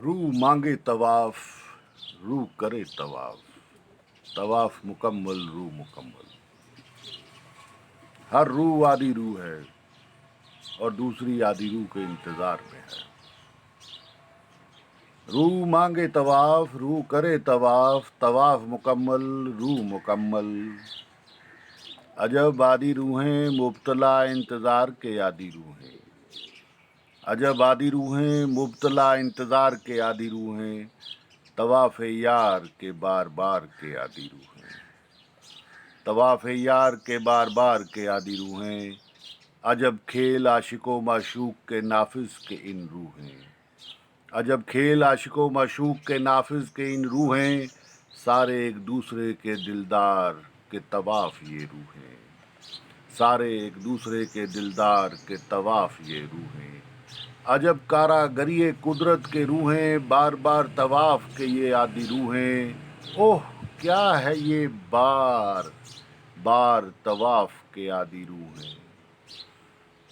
روح مانگے طواف، روح کرے طواف، طواف مکمل روح مکمل۔ ہر روح آدھی روح ہے اور دوسری آدھی روح کے انتظار میں ہے۔ روح مانگے طواف، روح کرے طواف، طواف مکمل روح مکمل۔ عجب آدھی روحیں مبتلا انتظار کے آدھی روحیں، عجب آدھی روحیں مبتلا انتظار کے آدھی روحیں، طواف یار کے بار بار کے آدھی روحیں، طواف یار کے بار بار کے آدھی روحیں۔ عجب کھیل عاشق و معشوق کے نافذ کے ان روحیں، عجب کھیل عاشق و معشوق کے نافذ کے ان روحیں، سارے ایک دوسرے کے دلدار کے طواف یہ روحیں، سارے ایک دوسرے کے دلدار کے طواف یہ روحیں۔ عجب کاراگری قدرت کے روحیں، بار بار طواف کے یہ آدھی روحیں۔ اوہ کیا ہے یہ بار بار طواف کے آدھی روحیں،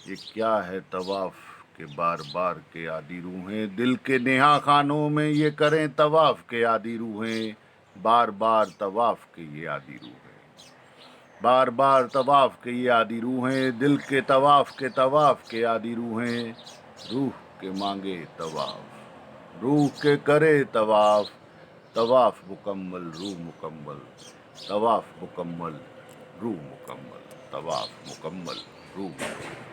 یہ کیا ہے طواف کے بار بار کے آدھی روحیں۔ دل کے نہا خانوں میں یہ کریں طواف کے آدھی روحیں، بار بار طواف کے یہ آدھی روحیں، بار بار طواف کے یہ آدھی روحیں۔ دل کے طواف کے آدھی روحیں، روح کے مانگے طواف، روح کے کرے طواف، طواف مکمل روح مکمل، طواف مکمل روح مکمل، طواف مکمل روح مکمل۔